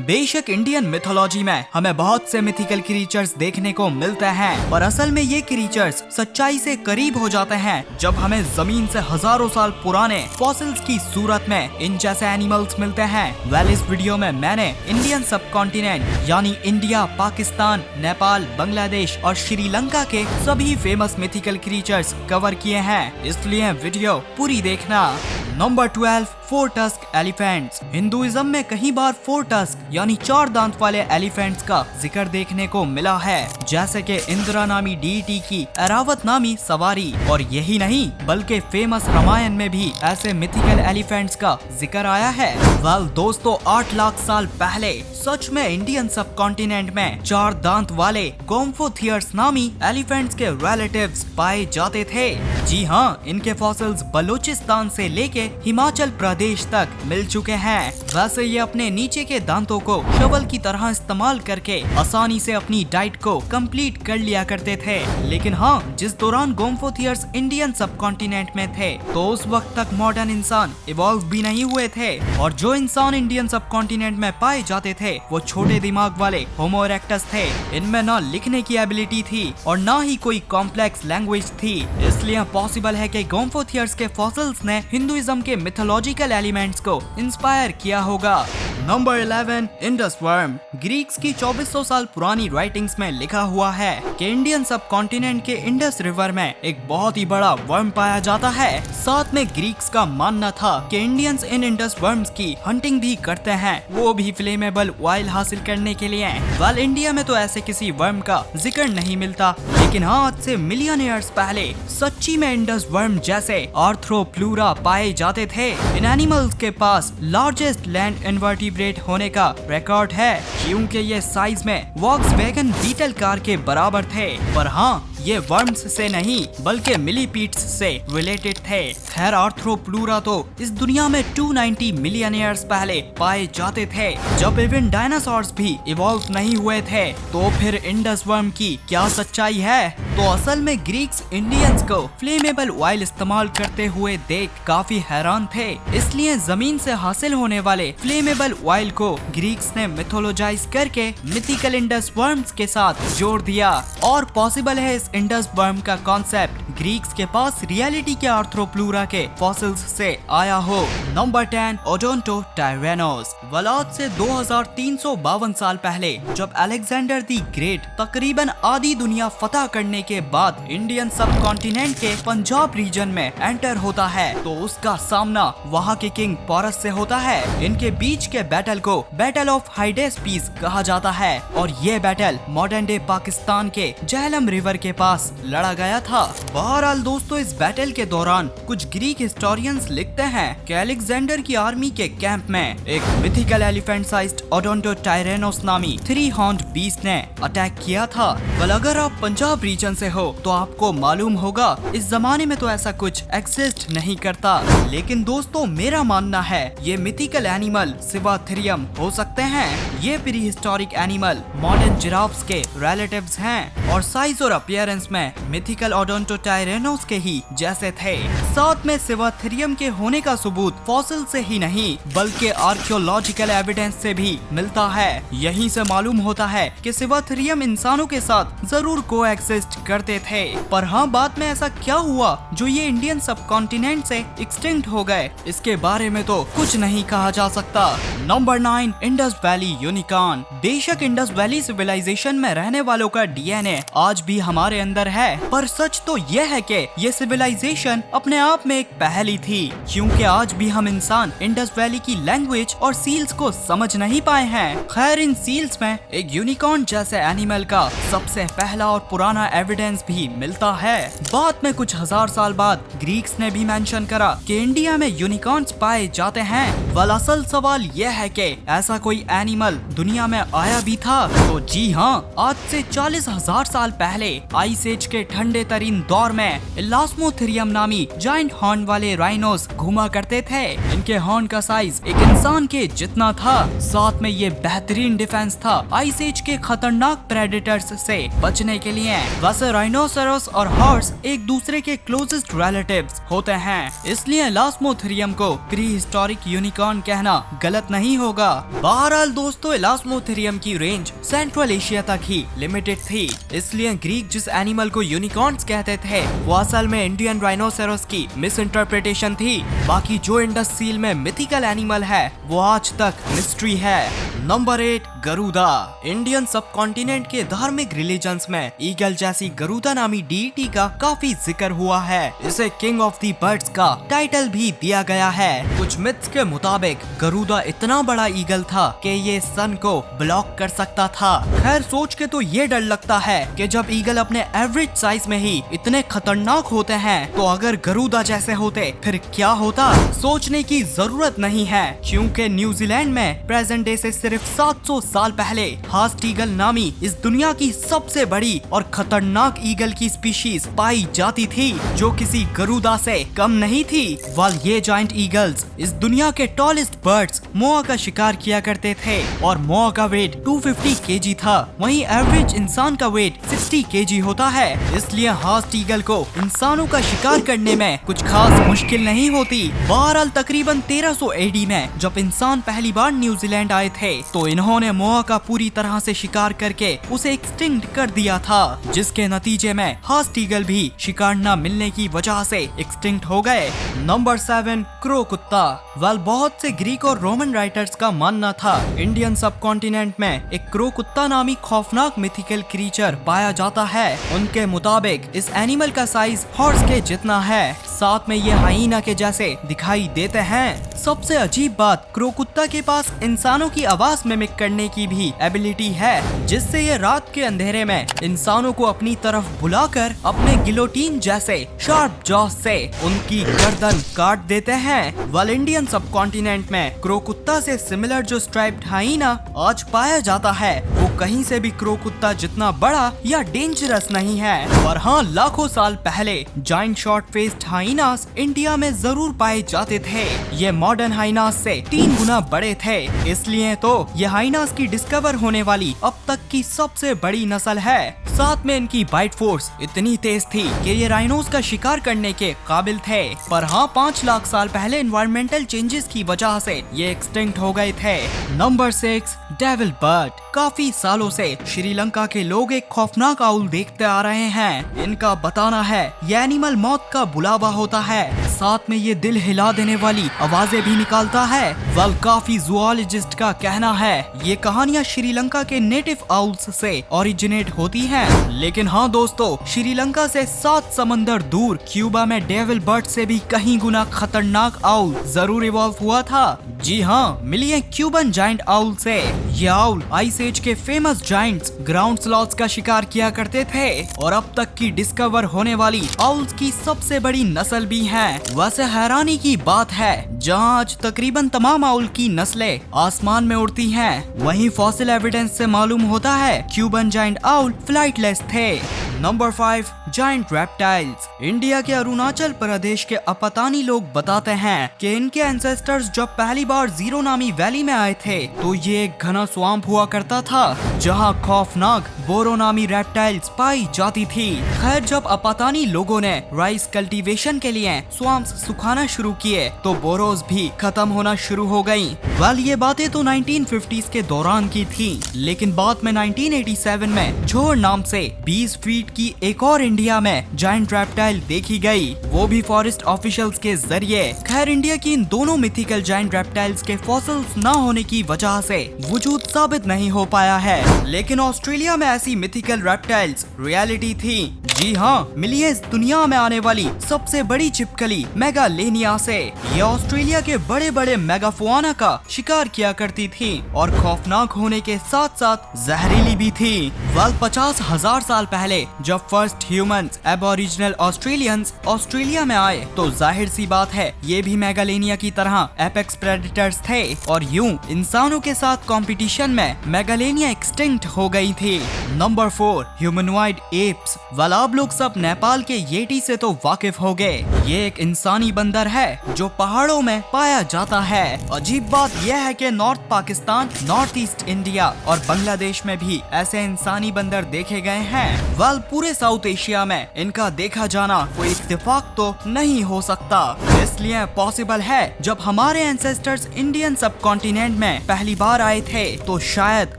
बेशक Indian mythology में हमें बहुत से मिथिकल क्रीचर्स देखने को मिलते हैं, पर असल में ये क्रीचर्स सच्चाई से करीब हो जाते हैं जब हमें जमीन से हजारों साल पुराने फॉसिल्स की सूरत में इन जैसे एनिमल्स मिलते हैं। वेल, इस वीडियो में मैंने इंडियन सब कॉन्टिनेंट यानी इंडिया, पाकिस्तान, नेपाल, बांग्लादेश और श्रीलंका के सभी फेमस मिथिकल क्रीचर्स कवर किए हैं, इसलिए वीडियो पूरी देखना। Number 12, 4 tusk elephants. हिंदुइज्म में कई बार 4 टस्क यानी 4 दांत वाले एलिफेंट्स का जिक्र देखने को मिला है, जैसे कि इंद्रा नामी डीटी की एरावत नामी सवारी। और यही नहीं बल्कि फेमस रामायण में भी ऐसे मिथिकल एलिफेंट्स का जिक्र आया है। वेल दोस्तों, 8 लाख साल पहले सच में इंडियन सब कॉन्टिनेंट में 4 दांत वाले गोम्फोथियर्स नामी एलिफेंट्स के रिलेटिव्स पाए जाते थे। जी हाँ, इनके फॉसिल्स बलूचिस्तान से लेके हिमाचल प्रदेश तक मिल चुके हैं। वैसे ये अपने नीचे के दांतों को शवल की तरह इस्तेमाल करके आसानी से अपनी डाइट को कंप्लीट कर लिया करते थे। लेकिन हाँ, जिस दौरान गोम्फोथियर्स इंडियन सब कॉन्टिनेंट में थे तो उस वक्त तक मॉडर्न इंसान इवॉल्व भी नहीं हुए थे, और जो इंसान इंडियन सब कॉन्टिनेंट में पाए जाते थे वो छोटे दिमाग वाले होमो इरेक्टस थे। इनमें ना लिखने की एबिलिटी थी और ना ही कोई कॉम्प्लेक्स लैंग्वेज थी, इसलिए पॉसिबल है कि गोम्फोथियर्स के फॉसिल्स ने हिंदुइज्म के मिथोलॉजिकल एलिमेंट्स को इंस्पायर किया होगा। Number 11, Indus worm. ग्रीक्स की 2400 साल पुरानी राइटिंग्स में लिखा हुआ है कि इंडियन सब कॉन्टिनेंट के इंडस रिवर में एक बहुत ही बड़ा वर्म पाया जाता है। साथ में ग्रीक्स का मानना था कि इंडियंस इन इंडस वर्म्स की हंटिंग भी करते हैं, वो भी फ्लेमेबल ऑयल हासिल करने के लिए। वेल, इंडिया में तो ऐसे किसी वर्म का जिक्र नहीं मिलता, लेकिन हाँ, आज से मिलियन ईयर्स पहले सच्ची में इंडस वर्म जैसे आर्थ्रोप्लूरा पाए जाते थे। इन एनिमल्स के पास लार्जेस्ट लैंड इनवर्टिब्रेट होने का रिकॉर्ड है, क्योंकि ये साइज में वॉक्सवैगन बीटल कार के बराबर थे। पर हाँ, ये वर्म्स से नहीं बल्कि मिलीपीड्स से रिलेटेड थे। खैर, आर्थ्रोप्लूरा तो इस दुनिया में 290 मिलियन ईयर्स पहले पाए जाते थे, जब इवन डायनासोर्स भी इवॉल्व नहीं हुए थे। तो फिर इंडस वर्म की क्या सच्चाई है? तो असल में ग्रीक्स इंडियंस को फ्लेमेबल ऑयल इस्तेमाल करते हुए देख काफी हैरान थे, इसलिए जमीन से हासिल होने वाले फ्लेमेबल ऑयल को ग्रीक्स ने मिथोलॉजाइज करके मिथिकल इंडस वर्म्स के साथ जोड़ दिया। और पॉसिबल है इस इंडस वर्म का कॉन्सेप्ट ग्रीक्स के पास रियलिटी के आर्थ्रोप्लूरा के फॉसिल्स से आया हो। नंबर 10, ओडोंटोटायरेनोस। आज से 2352 साल पहले जब अलेक्जेंडर द ग्रेट तकरीबन आधी दुनिया फतह करने के बाद इंडियन सब कॉन्टिनेंट के पंजाब रीजन में एंटर होता है, तो उसका सामना वहाँ के किंग पोरस से होता है। इनके बीच के बैटल को बैटल ऑफ हाइडेस्पीस कहा जाता है, और ये बैटल मॉडर्न डे पाकिस्तान के झेलम रिवर के पास लड़ा गया था। बहरहाल दोस्तों, इस बैटल के दौरान कुछ ग्रीक हिस्टोरियंस लिखते हैं कि अलेक्जेंडर की आर्मी के कैंप में एक मिथिकल एलिफेंट साइज्ड ओडोंटोटायरेनोस नामी 3 हॉर्न्ड बीस्ट ने अटैक किया था। वेल, अगर आप पंजाब रीजन से हो तो आपको मालूम होगा इस जमाने में तो ऐसा कुछ एक्सिस्ट नहीं करता। लेकिन दोस्तों, मेरा मानना है ये मिथिकल एनिमल सिवाथेरियम हो सकते हैं। ये pre historic animal modern giraffes के रिलेटिव्स हैं और साइज और अपीयरेंस में मिथिकल ओडोंटोटायरेनोस के ही जैसे थे। साथ में सिवाथेरियम के होने का सबूत फॉसिल से ही नहीं बल्कि आर्कियोलॉजिकल एविडेंस से भी मिलता है। यहीं से मालूम होता है कि सिवाथेरियम इंसानों के साथ जरूर कोएग्जिस्ट करते थे। पर हाँ, बाद में ऐसा क्या हुआ जो ये इंडियन सब कॉन्टिनेंट से एक्सटिंक्ट हो गए, इसके बारे में तो कुछ नहीं कहा जा सकता। Number 9, Indus valley unicorn. बेशक इंडस वैली सिविलाइजेशन में रहने वालों का डीएनए आज भी हमारे अंदर है, पर सच तो यह है कि ये सिविलाइजेशन अपने आप में एक पहली थी, क्योंकि आज भी हम इंसान इंडस वैली की लैंग्वेज और सील्स को समझ नहीं पाए हैं। खैर, इन सील्स में एक यूनिकॉर्न जैसे एनिमल का सबसे पहला और पुराना एविडेंस भी मिलता है। बाद में कुछ हजार साल बाद ग्रीक्स ने भी मेंशन करा कि इंडिया में यूनिकॉर्न्स पाए जाते हैं। वेल, असल सवाल यह है कि ऐसा कोई एनिमल दुनिया में आया भी था? तो जी हाँ, आज से 40,000 साल पहले आइस एज के ठंडे तरीन दौर में इलास्मोथेरियम नामी जायंट हॉर्न वाले राइनोस घूमा करते थे। इनके हॉर्न का साइज एक इंसान के जितना था। साथ में ये बेहतरीन डिफेंस था आइस एज के खतरनाक प्रेडेटर्स से बचने के लिए। वैसे राइनोसेरस और हॉर्स एक दूसरे के क्लोजेस्ट रिलेटिव्स होते हैं, इसलिए इलास्मोथेरियम को प्री हिस्टोरिक यूनिकॉर्न कहना गलत नहीं होगा। बहरहाल दोस्तों, इलास्मोथेरियम की रेंज सेंट्रल एशिया तक ही लिमिटेड थी, इसलिए ग्रीक जिस एनिमल को यूनिकॉर्न्स कहते थे वो असल में इंडियन राइनोसेरस की मिस इंटरप्रिटेशन थी। बाकी जो इंडस सील में मिथिकल एनिमल है वो आज तक मिस्ट्री है। नंबर 8, गरुदा। इंडियन सब कॉन्टिनेंट के धार्मिक रिलीजन्स में ईगल जैसी गरुदा नामी डीटी का काफी जिक्र हुआ है। इसे किंग ऑफ द बर्ड्स का टाइटल भी दिया गया है। कुछ मिथ्स के मुताबिक गरुदा इतना बड़ा ईगल था कि ये सन को ब्लॉक कर सकता था। खैर सोच के तो ये डर लगता है कि जब ईगल अपने एवरेज साइज में ही इतने खतरनाक होते हैं तो अगर गरुदा जैसे होते फिर क्या होता। सोचने की जरूरत नहीं है, क्योंकि न्यूजीलैंड में प्रेजेंट डे से सिर्फ 700 साल पहले हास्ट ईगल नामी इस दुनिया की सबसे बड़ी और खतरनाक ईगल की स्पीशीज पाई जाती थी, जो किसी गरुदा से कम नहीं थी। वाल ये जायंट ईगल्स इस दुनिया के टॉलेस्ट बर्ड्स मोआ का शिकार किया करते थे और मोआ का वेट 250 केजी था, वहीं एवरेज इंसान का वेट 60 केजी होता है। इसलिए हास्ट ईगल को इंसानों का शिकार करने में कुछ खास मुश्किल नहीं होती। बहरहाल तकरीबन 1300 एडी में जब इंसान पहली बार न्यूजीलैंड आए थे तो इन्होंने मोआ का पूरी तरह से शिकार करके उसे एक्सटिंक्ट कर दिया था, जिसके नतीजे में हास्ट ईगल भी शिकार न मिलने की वजह से एक्सटिंक्ट हो गए। नंबर 7, क्रो कुत्ता। वेल बहुत से ग्रीक और रोमन राइटर्स का मानना था इंडियन सब कॉन्टिनेंट में एक क्रो कुत्ता नामी खौफनाक मिथिकल क्रीचर पाया जाता है। उनके मुताबिक इस एनिमल का साइज हॉर्स के जितना है, साथ में ये हाइना के जैसे दिखाई देते हैं। सबसे अजीब बात, क्रो कुत्ता के पास इंसानों की आवाज मिमिक करने की भी एबिलिटी है, जिससे ये रात के अंधेरे में इंसानों को अपनी तरफ बुलाकर अपने गिलोटीन जैसे शार्प जॉस से उनकी गर्दन काट देते हैं। वाल इंडियन सब कॉन्टिनेंट में क्रो कुत्ता से सिमिलर जो स्ट्राइप्ड हाइना आज पाया जाता है वो कहीं से भी क्रो कुत्ता जितना बड़ा या डेंजरस नहीं है। और हाँ, लाखों साल पहले giant short faced hyenas India में जरूर पाए जाते थे। ये मॉडर्न हाइनास से 3 गुना बड़े थे, इसलिए तो ये हाइनास की डिस्कवर होने वाली अब तक की सबसे बड़ी नस्ल है। साथ में इनकी बाइट फोर्स इतनी तेज थी कि ये राइनोस का शिकार करने के काबिल थे। पर हाँ, 5 लाख साल पहले एनवायरमेंटल चेंजेस की वजह से ये एक्सटिंक्ट हो गए थे। Number 6, devil bird. काफी सालों से श्रीलंका के लोग एक खौफनाक आउल देखते आ रहे हैं। इनका बताना है ये एनिमल मौत का बुलावा होता है, साथ में ये दिल हिला देने वाली आवाजें भी निकालता है। वेल काफी जूलॉजिस्ट का कहना है ये कहानियां श्रीलंका के नेटिव आउल्स से ओरिजिनेट होती हैं। लेकिन हाँ दोस्तों, श्रीलंका से 7 समंदर दूर क्यूबा में डेविल बर्ड से भी कहीं गुना खतरनाक आउल जरूर इवॉल्व हुआ था। जी हाँ, मिलिए क्यूबन जायंट आउल से। ये आउल आइस एज के फेमस जायंट्स ग्राउंड स्लॉथ्स का शिकार किया करते थे और अब तक की डिस्कवर होने वाली आउल्स की सबसे बड़ी नस्ल भी है। वैसे हैरानी की बात है, जहाँ आज तकरीबन तमाम आउल की नस्लें आसमान में उड़ती हैं, वहीं फॉसिल एविडेंस से मालूम होता है क्यूबन जायंट आउल फ्लाइटलेस थे। Number 5, giant reptiles. इंडिया के अरुणाचल प्रदेश के अपतानी लोग बताते हैं कि इनके एंसेस्टर्स जब पहली बार जीरो नामी वैली में आए थे तो ये एक घना स्वाम्प हुआ करता था, जहां खौफनाक बोरो नामी रेप्टाइल्स पाई जाती थी। खैर जब अपतानी लोगों ने राइस कल्टीवेशन के लिए स्वाम्प्स सुखाना शुरू किए तो बोरोज भी खत्म होना शुरू हो गयी। वेल ये बातें तो 1950s के दौरान की थी, लेकिन बाद में 1987 में झोर नाम से 20 फीट की एक और इंडिया में जायंट रेप्टाइल देखी गई, वो भी फॉरेस्ट ऑफिशियल्स के जरिए। खैर इंडिया की इन दोनों मिथिकल जायंट रेप्टाइल्स के फॉसिल्स न होने की वजह से वजूद साबित नहीं हो पाया है, लेकिन ऑस्ट्रेलिया में ऐसी मिथिकल रेप्टाइल्स रियलिटी थी। जी हाँ, मिलिए इस दुनिया में आने वाली सबसे बड़ी छिपकली मेगालेनिया से। ये ऑस्ट्रेलिया के बड़े बड़े मेगाफुआना का शिकार किया करती थी और खौफनाक होने के साथ साथ जहरीली भी थी। वेल 50,000 साल पहले जब first humans aboriginal Australians Australia में आए तो जाहिर सी बात है ये भी मेगालेनिया की तरह एपेक्स प्रेडेटर्स थे और यूं इंसानों के साथ कंपटीशन में मेगालेनिया एक्सटिंक्ट हो गई थी। Number 4, humanoid apps. वेल आप लोग सब नेपाल के येटी से तो वाकिफ हो गए। ये एक इंसानी बंदर है जो पहाड़ों में पाया जाता है। अजीब बात यह है कि north Pakistan, north east India और बांग्लादेश में भी ऐसे इंसानी बंदर देखे गए हैं। वेल, पूरे साउथ एशिया में इनका देखा जाना कोई इत्तेफाक तो नहीं हो सकता। इसलिए पॉसिबल है जब हमारे एंसेस्टर्स इंडियन सब कॉन्टिनेंट में पहली बार आए थे तो शायद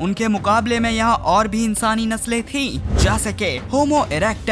उनके मुकाबले में यहाँ और भी इंसानी नस्लें थी, जैसे कि होमो इरेक्टस।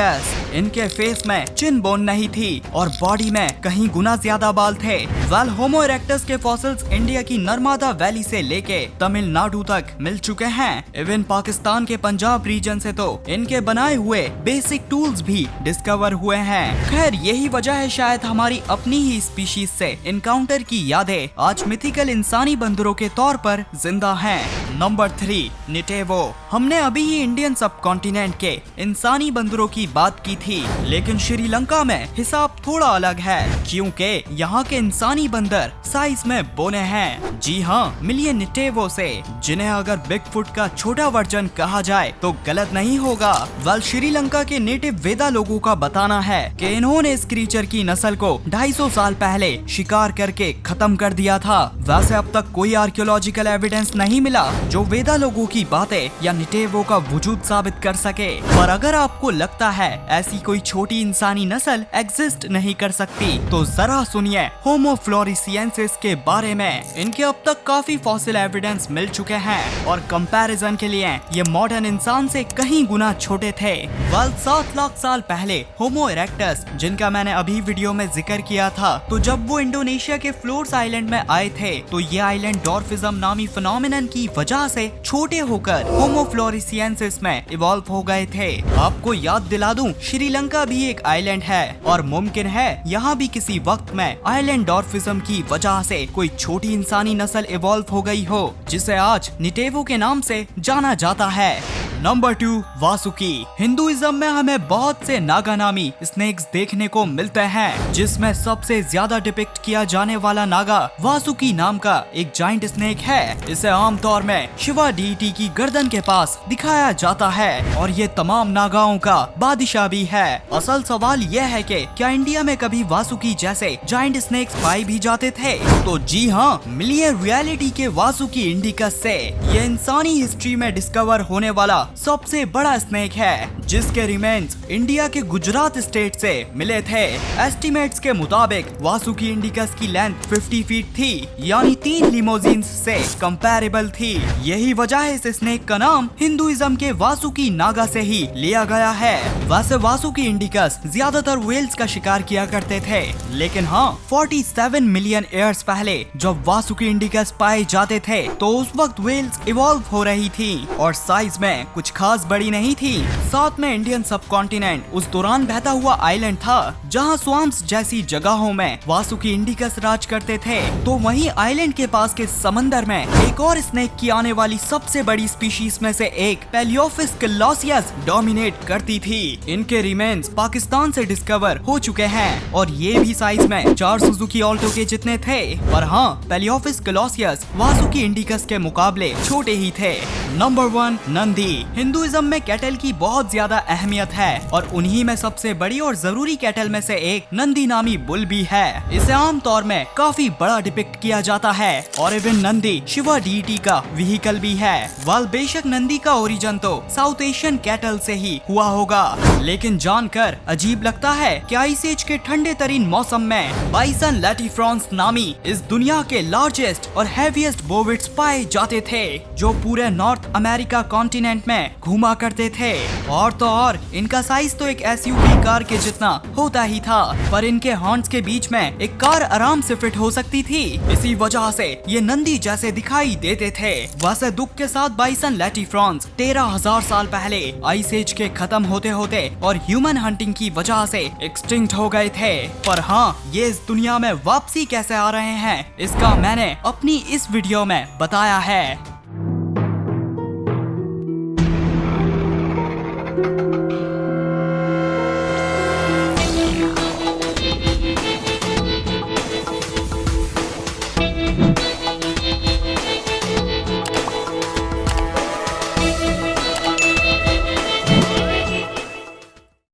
इनके फेस में चिन बोन नहीं थी और बॉडी में कहीं गुना ज्यादा बाल थे। वेल, होमो इरेक्टस के फॉसिल्स इंडिया की नर्मदा वैली से लेके तमिलनाडु तक मिल चुके हैं। इवन पाकिस्तान के पंजाब रीजन से तो इनके बनाए हुए बेसिक टूल्स भी डिस्कवर हुए हैं। खैर, यही वजह है शायद हमारी अपनी ही स्पीशीज से इनकाउंटर की यादें आज मिथिकल इंसानी बंदरों के तौर पर जिंदा हैं। नंबर 3, निटेवो। हमने अभी ही इंडियन सब कॉन्टिनेंट के इंसानी बंदरों की बात की थी, लेकिन श्रीलंका में हिसाब थोड़ा अलग है क्योंकि यहाँ के इंसानी बंदर साइज में बोने हैं। जी हाँ, मिलिए निटेवो से, जिन्हें अगर बिगफुट का छोटा वर्जन कहा जाए तो गलत नहीं होगा। वेल, श्रीलंका के नेटिव वेदा लोगों का बताना है कि इन्होंने इस क्रीचर की नस्ल को 250 साल पहले शिकार करके खत्म कर दिया था। वैसे अब तक कोई आर्कियोलॉजिकल एविडेंस नहीं मिला जो वेदा लोगों की बातें या निटेवो का वजूद साबित कर सके। पर अगर आपको लगता है ऐसी कोई छोटी इंसानी नस्ल एग्जिस्ट नहीं कर सकती तो जरा सुनिए होमो फ्लोरिसिएंसिस के बारे में। इनके अब तक काफी फॉसिल एविडेंस मिल चुके हैं और कंपैरिजन के लिए ये मॉडर्न इंसान से कहीं गुना छोटे थे। वेल, 7 लाख साल पहले होमो इरेक्टस, जिनका मैंने अभी वीडियो में जिक्र किया था, तो जब वो इंडोनेशिया के फ्लोर्स आइलैंड में आए थे तो ये आइलैंड डॉर्फिज्म नामी फिनोमिनन की वजह से छोटे होकर होमो फ्लोरिसिएंसिस में इवॉल्व हो गए थे। आपको याद दिला दूं, श्रीलंका भी एक आइलैंड है और मुमकिन है यहाँ भी किसी वक्त में आइलैंड डॉर्फिज्म की वजह से कोई छोटी इंसानी नस्ल इवॉल्व हो गई हो, जिसे आज निटेवो के नाम से जाना जाता है। नंबर 2, वासुकी। हिंदुइज्म में हमें बहुत से नागा नामी स्नेक्स देखने को मिलते हैं, जिसमें सबसे ज्यादा डिपिक्ट किया जाने वाला नागा वासुकी नाम का एक जाइंट स्नेक है। इसे आमतौर में शिवा डीटी की गर्दन के पास दिखाया जाता है और ये तमाम नागाओं का बादशाह भी है। असल सवाल यह है कि क्या इंडिया में कभी वासुकी जैसे जाइंट स्नेक्स पाए भी जाते थे? तो जी हाँ, मिलिए रियलिटी के वासुकी इंडिकस से। ये इंसानी हिस्ट्री में डिस्कवर होने वाला सबसे बड़ा स्नेक है, जिसके रिमेन्स इंडिया के गुजरात स्टेट से मिले थे। एस्टिमेट्स के मुताबिक वासुकी इंडिकस की लेंथ 50 फीट थी, यानी 3 लिमोजिन्स से कंपैरेबल थी। यही वजह है इस स्नेक का नाम हिंदुइज्म के वासुकी नागा से ही लिया गया है। वैसे वासुकी इंडिकस ज्यादातर व्हेल्स का शिकार किया करते थे, लेकिन हाँ, 47 मिलियन ईयर्स पहले जब वासुकी इंडिकस पाए जाते थे तो उस वक्त व्हेल्स इवॉल्व हो रही थी और साइज में कुछ खास बड़ी नहीं थी। साथ में इंडियन सब कॉन्टिनेंट उस दौरान बहता हुआ आइलैंड था जहां स्वाम्प्स जैसी जगहों में वासुकी इंडिकस राज करते थे। तो वहीं आइलैंड के पास के समंदर में एक और स्नेक की आने वाली सबसे बड़ी स्पीशीज में से एक पेलियोफिस कलोसियस डोमिनेट करती थी। इनके रिमेन्स पाकिस्तान से डिस्कवर हो चुके हैं और ये भी साइज में 4 सुजुकी ऑल्टो के जितने थे। पर हाँ, पेलियोफिस कलोसियस वासुकी इंडिकस के मुकाबले छोटे ही थे। नंबर 1, नंदी। हिंदुइज्म में कैटल की बहुत ज्यादा अहमियत है और उन्हीं में सबसे बड़ी और जरूरी कैटल में से एक नंदी नामी बुल भी है। इसे आमतौर में काफी बड़ा डिपिक्ट किया जाता है और इवन नंदी शिवा डीटी का व्हीकल भी है। वाल बेशक नंदी का ओरिजिन तो साउथ एशियन कैटल से ही हुआ होगा, लेकिन जानकर अजीब लगता है कि आइस एज के ठंडे तरीन मौसम में बाइसन लैटिफ्रॉन्स नामी इस दुनिया के लार्जेस्ट और हैवीएस्ट बोविड्स पाए जाते थे, जो पूरे नॉर्थ अमेरिका कॉन्टिनेंट में घूमा करते थे। और तो और इनका साइज तो एक एसयूवी कार के जितना होता ही था, पर इनके हॉर्न्स के बीच में एक कार आराम से फिट हो सकती थी। इसी वजह से ये नंदी जैसे दिखाई देते थे। वैसे दुख के साथ बाइसन लैटिफ्रॉन्स 13,000 साल पहले आइस एज के खत्म होते होते और ह्यूमन हंटिंग की वजह से एक्सटिंक्ट हो गए थे। पर हाँ, ये इस दुनिया में वापसी कैसे आ रहे हैं, इसका मैंने अपनी इस वीडियो में बताया है।